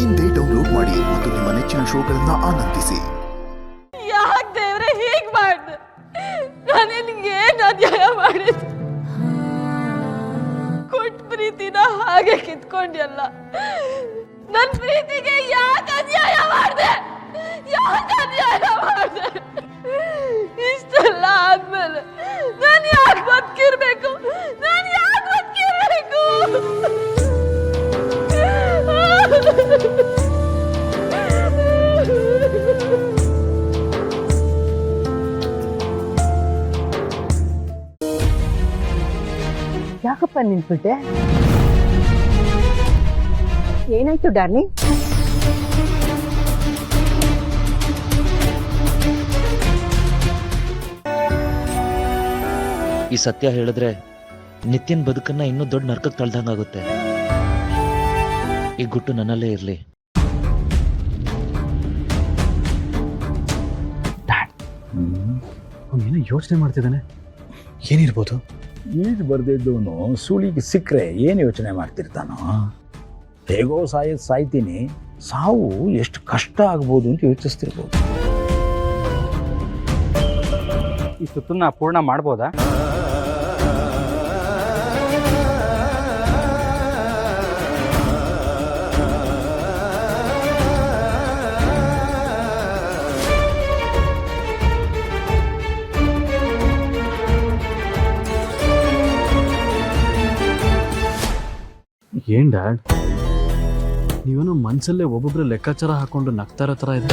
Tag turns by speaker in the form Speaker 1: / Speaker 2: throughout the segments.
Speaker 1: ಇಂದೇ ಡೌನ್ಲೋಡ್ ಮಾಡಿ ಮತ್ತು ನಿಮ್ಮ ನೆಚ್ಚಿನ ಶೋಗಳನ್ನ ಆನಂದಿಸಿ.
Speaker 2: ಯಾಕೆ ದೇವ್ರೆ ಹೀಗ್ ಮಾಡ್ದೆ? ನಾನು ನಿನಗೆ ಏನು ಅನ್ಯಾಯ ಮಾಡಿದೆ? ಕೊಟ್ಟ ಪ್ರೀತಿನ ಹಾಗೆ ಕಿತ್ಕೊಂಡ್ಯಲ್ಲ. ನನ್ನ ಪ್ರೀತಿಗೆ ಯಾಕೆ ಅನ್ಯಾಯ ಮಾಡಿದೆ? ಯಾಕೆ ಅನ್ಯಾಯ ಮಾಡಿದೆ? ಇಷ್ಟೆಲ್ಲ ಆದ್ಮೇಲೆ ನಾನು ಯಾಕೆ ಬದುಕಿರ್ಬೇಕು? ನಾನು ಯಾಕೆ ಬದುಕಿರ್ಬೇಕು?
Speaker 3: ಯಾಕಪ್ಪ ನಿಂತ್ಬಿಟ್ಟೆ? ಏನಾಯ್ತು ಡಾರ್ಲಿಂಗ್?
Speaker 4: ಈ ಸತ್ಯ ಹೇಳಿದ್ರೆ ನಿತ್ಯನ್ ಬದುಕನ್ನ ಇನ್ನೂ ದೊಡ್ಡ ನರ್ಕಕ್ಕೆ ತಳ್ದಂಗಾಗುತ್ತೆ. ಈ ಗುಟ್ಟು ನನ್ನಲ್ಲೇ ಇರ್ಲಿ.
Speaker 5: ಅವನೇನೋ ಯೋಚನೆ ಮಾಡ್ತಿದ್ದಾನೆ. ಏನಿರ್ಬೋದು?
Speaker 6: ಈಜು ಬರ್ದಿದ್ದವನು ಸುಳಿಗೆ ಸಿಕ್ಕರೆ ಏನು ಯೋಚನೆ ಮಾಡ್ತಿರ್ತಾನೋ? ಹೇಗೋ ಸಾಯ್ತೀನಿ, ಸಾವು ಎಷ್ಟು ಕಷ್ಟ ಆಗ್ಬೋದು ಅಂತ ಯೋಚಿಸ್ತಿರ್ಬೋದು.
Speaker 5: ಈ ಸುತ್ತನ್ನ ಪೂರ್ಣ ಮಾಡ್ಬೋದಾ? ಏನ್ ಡ್ಯಾಡ್, ನೀವೇನೋ ಮನ್ಸಲ್ಲೇ ಒಬ್ಬೊಬ್ರೆ ಲೆಕ್ಕಾಚಾರ ಹಾಕೊಂಡು ನಗ್ತಾರ ತರ ಇದೆ.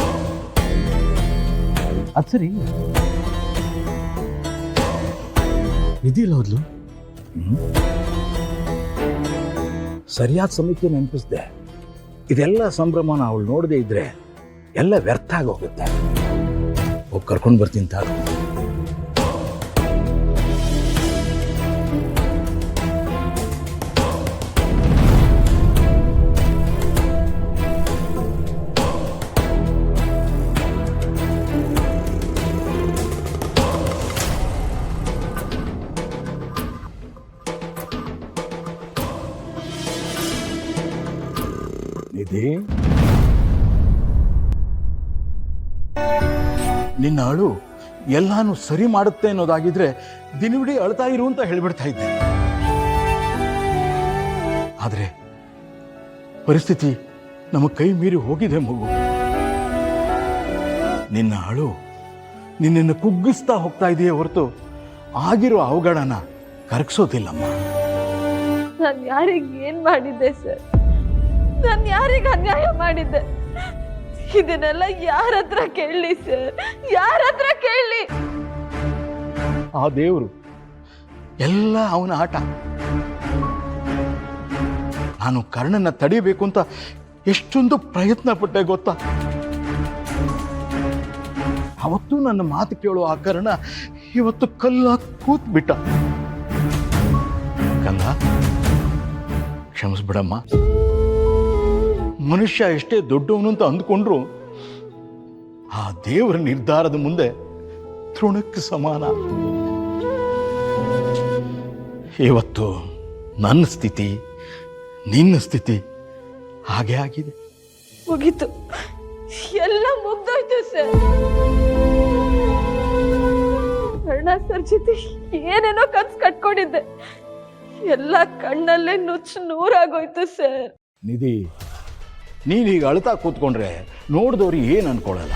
Speaker 5: ಅದ್ ಸರಿ, ನಿಧಿ ಇಲ್ಲ ಹೋದ್ಲು?
Speaker 6: ಸರಿಯಾದ ಸಮಯಕ್ಕೆ ನೆನಪಿಸ್ದೆ. ಇದೆಲ್ಲ ಸಂಭ್ರಮನ ಅವಳು ನೋಡದೆ ಇದ್ರೆ ಎಲ್ಲ ವ್ಯರ್ಥ ಆಗೋಗುತ್ತೆ. ಹೋಗಿ ಕರ್ಕೊಂಡು ಬರ್ತೀನಿ ತಾಳು. ನಿಧಿ, ನಿನ್ನ ಅಳು ಎಲ್ಲಾನು ಸರಿ ಮಾಡುತ್ತೆ ಅನ್ನೋದಾಗಿದ್ರೆ ದಿನವಿಡೀ ಅಳ್ತಾ ಇರು ಅಂತ ಹೇಳ್ಬಿಡ್ತಾ ಇದ್ದೆ. ಆದ್ರೆ ಪರಿಸ್ಥಿತಿ ನಮ್ಮ ಕೈ ಮೀರಿ ಹೋಗಿದೆ ಮಗು. ನಿನ್ನ ಅಳು ನಿನ್ನನ್ನು ಕುಗ್ಗಿಸ್ತಾ ಹೋಗ್ತಾ ಇದೆಯೇ ಹೊರತು ಆಗಿರೋ ಅವಘಡನ ಕರಗಿಸೋದಿಲ್ಲಮ್ಮ.
Speaker 2: ನಾನು ಯಾರಿಗೆ ಏನ್ ಮಾಡಿದ್ದೆ ಸರ್? ನಾನು ಯಾರಿಗೆ ಅನ್ಯಾಯ ಮಾಡಿದ್ದೆ? ಇದನ್ನೆಲ್ಲ ಯಾರ ಹತ್ರ ಕೇಳಲಿ ಸರ್? ಯಾರ ಹತ್ರ ಕೇಳಲಿ?
Speaker 6: ಆ ದೇವರು ಎಲ್ಲ ಅವನ ಆಟ. ನಾನು ಕರ್ಣನ ತಡಿಬೇಕು ಅಂತ ಎಷ್ಟೊಂದು ಪ್ರಯತ್ನ ಪಟ್ಟೆ ಗೊತ್ತಾ? ಅವತ್ತು ನನ್ನ ಮಾತು ಕೇಳೋ ಆ ಕರ್ಣ ಇವತ್ತು ಕಲ್ಲ ಕೂತ್ ಬಿಟ್ಟ. ಕಂದ, ಕ್ಷಮಿಸ್ಬಿಡಮ್ಮ. ಮನುಷ್ಯ ಎಷ್ಟೇ ದೊಡ್ಡವನು ಅಂತ ಅಂದ್ಕೊಂಡ್ರು ಆ ದೇವರ ನಿರ್ಧಾರದ ಮುಂದೆ ತೃಣಕ್ಕೆ ಸಮಾನ. ಇವತ್ತು ನನ್ನ ಸ್ಥಿತಿ ನಿನ್ನ ಸ್ಥಿತಿ ಹಾಗೆ ಆಗಿದೆ.
Speaker 2: ಮುಗೀತು, ಎಲ್ಲ ಮುಗ್ದೋಯ್ತು ಸರ್. ಕರ್ಣ ಸರ್ ಜೊತೆ ಏನೇನೋ ಕನ್ಸು ಕಟ್ಕೊಂಡಿದ್ದೆ, ಎಲ್ಲ ಕಣ್ಣಲ್ಲೇ ನುಚ್ಚು ನೂರಾಗೋಯ್ತು ಸರ್.
Speaker 6: ನಿಧಿ, ನೀನೀಗ ಅಳ್ತಾ ಕೂತ್ಕೊಂಡ್ರೆ ನೋಡಿದವ್ರು ಏನು ಅನ್ಕೊಳ್ಳಲ್ಲ.